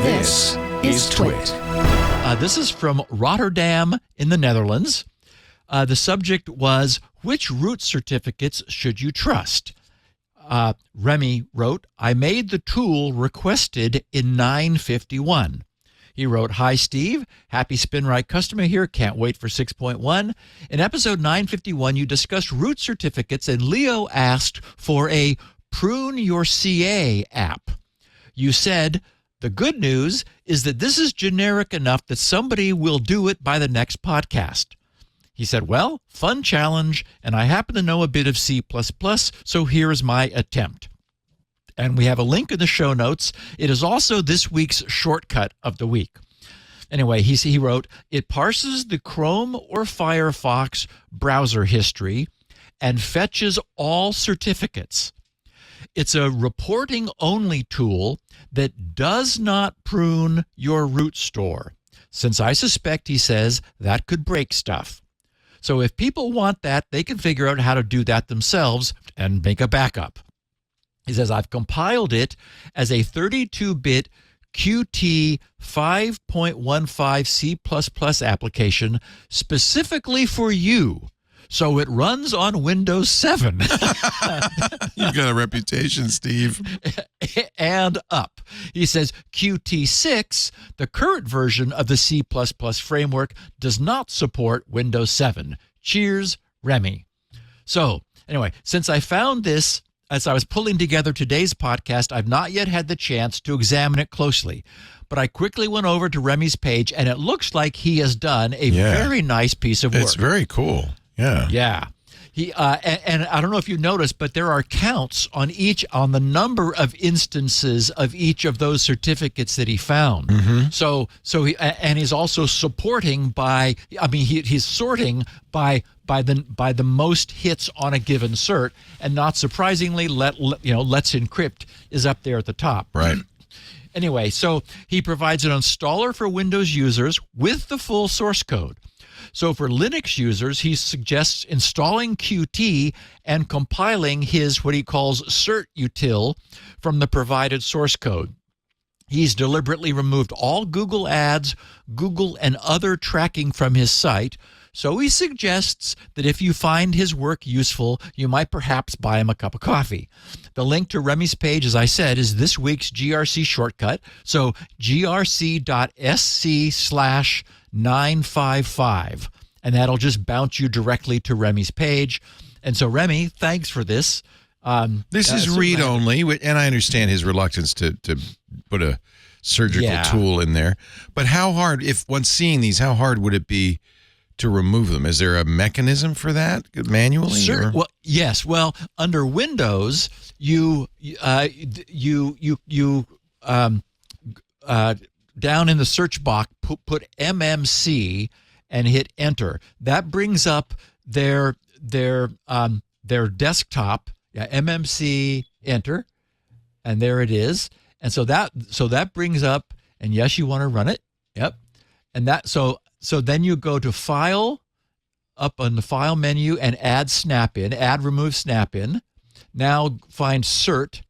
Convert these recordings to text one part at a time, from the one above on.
This is TWiT. This is from Rotterdam in the Netherlands. The subject was, which root certificates should you trust? Remy wrote, I made the tool requested in 951. He wrote, hi, Steve. Happy SpinRite customer here. Can't wait for 6.1. In episode 951, you discussed root certificates, and Leo asked for a Prune Your CA app. You said, the good news is that this is generic enough that somebody will do it by the next podcast. He said, well, fun challenge, and I happen to know a bit of C++, so here is my attempt. And we have a link in the show notes. It is also this week's shortcut of the week. Anyway, he wrote, it parses the Chrome or Firefox browser history and fetches all certificates. It's a reporting-only tool that does not prune your root store, since I suspect, he says, that could break stuff. So if people want that, they can figure out how to do that themselves and make a backup. He says, I've compiled it as a 32-bit Qt 5.15 C++ application specifically for you. So it runs on Windows 7. You've got a reputation, Steve. And up. He says Qt6, the current version of the C++ framework, does not support Windows 7. Cheers, Remy. So anyway, since I found this as I was pulling together today's podcast, I've not yet had the chance to examine it closely. But I quickly went over to Remy's page, and it looks like he has done a very nice piece of work. It's very cool. Yeah. Yeah. He and I don't know if you noticed, but there are counts on the number of instances of each of those certificates that he found. Mm-hmm. So he's also supporting he's sorting by the most hits on a given cert, and not surprisingly, Let's Encrypt is up there at the top. Right. Anyway, so he provides an installer for Windows users with the full source code. So for Linux users, he suggests installing Qt and compiling his what he calls cert util from the provided source code. He's deliberately removed all Google ads, Google and other tracking from his site. So he suggests that if you find his work useful, you might perhaps buy him a cup of coffee. The link to Remy's page, as I said, is this week's GRC shortcut. So grc.sc/955. And that'll just bounce you directly to Remy's page. And so, Remy, thanks for this. This is read-only, and I understand his reluctance to put a surgical tool in there. But how hard, if once seeing these, how hard would it be to remove them? Is there a mechanism for that manually? Sure. Well, yes. Well, under Windows, you down in the search box put MMC and hit enter. That brings up their desktop. Yeah, MMC enter, and there it is. And so that brings up, and yes, you want to run it. Yep. And that so then you go to File, up on the File menu, and Add Snap-in, Add Remove Snap-in. Now find Cert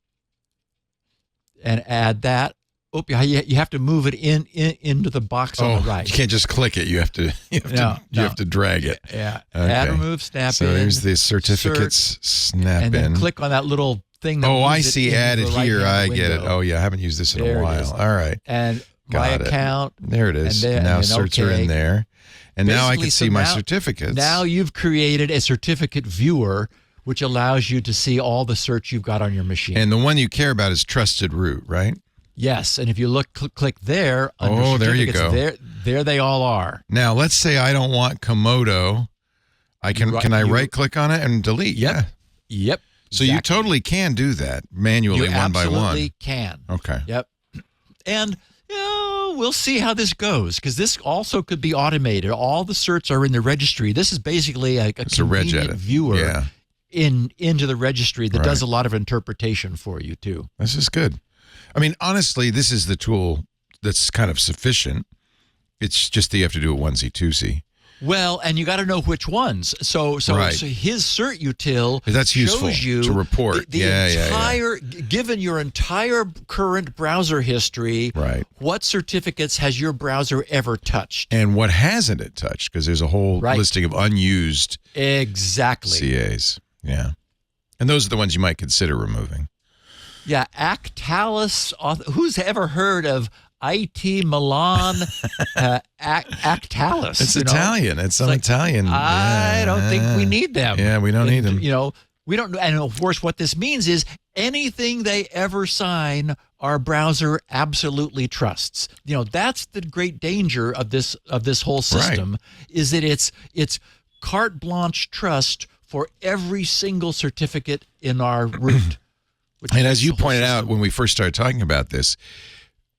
and add that. Oh, you have to move it into the box on the right. You can't just click it. You have to drag it. Yeah. Okay. Add Remove Snap-in. So there's the certificates Snap-in. And then click on that little thing. I see. Added here. I get it. Oh, yeah. I haven't used this in a while. All right. And my account. There it is. Now certs are in there. And now I can see my certificates. Now you've created a certificate viewer, which allows you to see all the certs you've got on your machine. And the one you care about is trusted root, right? Yes, and if you click there, under there you go. There they all are. Now, let's say I don't want Komodo. Can I right-click on it and delete? Yep. Yeah. Yep. So you totally can do that manually, one by one. You absolutely can. Okay. Yep. And we'll see how this goes, because this also could be automated. All the certs are in the registry. This is basically a convenient viewer into the registry that does a lot of interpretation for you, too. This is good. I mean, honestly, this is the tool that's kind of sufficient. It's just that you have to do it onesie, twosie. Well, and you got to know which ones. So his cert util that's useful shows you to report. The entire, given your entire current browser history, right, what certificates has your browser ever touched, and what hasn't it touched? Because there's a whole listing of unused CAs. Yeah, and those are the ones you might consider removing. Yeah, Actalis. Who's ever heard of IT Milan Actalis? It's Italian. It's some Italian. I don't think we need them. Yeah, we don't need them. We don't. And of course, what this means is anything they ever sign, our browser absolutely trusts. That's the great danger of this whole system, is that it's carte blanche trust for every single certificate in our root. And as you pointed out when we first started talking about this,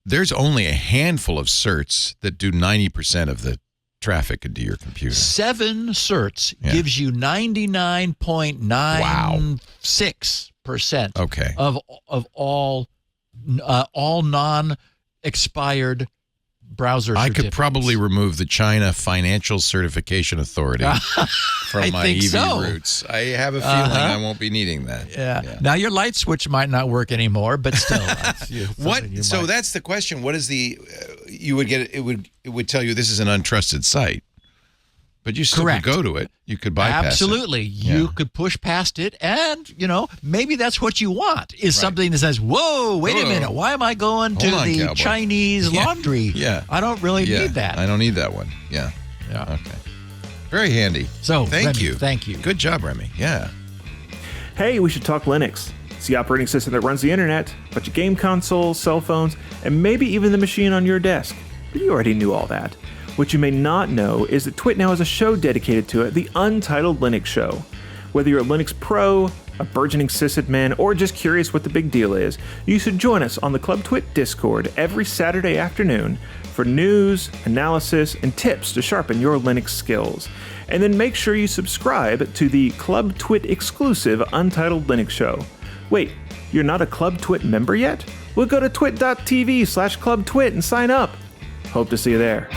there's only a handful of certs that do 90% of the traffic into your computer. 7 certs gives you 99.96% of all non-expired browser certificates. I could probably remove the China Financial Certification Authority from my EV roots. I have a feeling I won't be needing that. Yeah. Now your light switch might not work anymore, but still. So that's the question. What is the you would get? It would tell you this is an untrusted site, but you still could go to it. You could bypass Absolutely. it. You could push past it, and maybe that's what you want is something that says, "Whoa, wait a minute! Why am I going to the Chinese laundry? Yeah, I don't really need that. I don't need that one. Yeah. Okay. Very handy. So thank you. Thank you. Good job, Remy. Yeah. Hey, we should talk Linux. It's the operating system that runs the internet, but your game consoles, cell phones, and maybe even the machine on your desk. But you already knew all that. What you may not know is that TWiT now has a show dedicated to it, the Untitled Linux Show. Whether you're a Linux pro, a burgeoning sysadmin, or just curious what the big deal is, you should join us on the Club TWiT Discord every Saturday afternoon for news, analysis, and tips to sharpen your Linux skills. And then make sure you subscribe to the Club TWiT exclusive Untitled Linux Show. Wait, you're not a Club TWiT member yet? Well, go to twit.tv/clubtwit and sign up. Hope to see you there.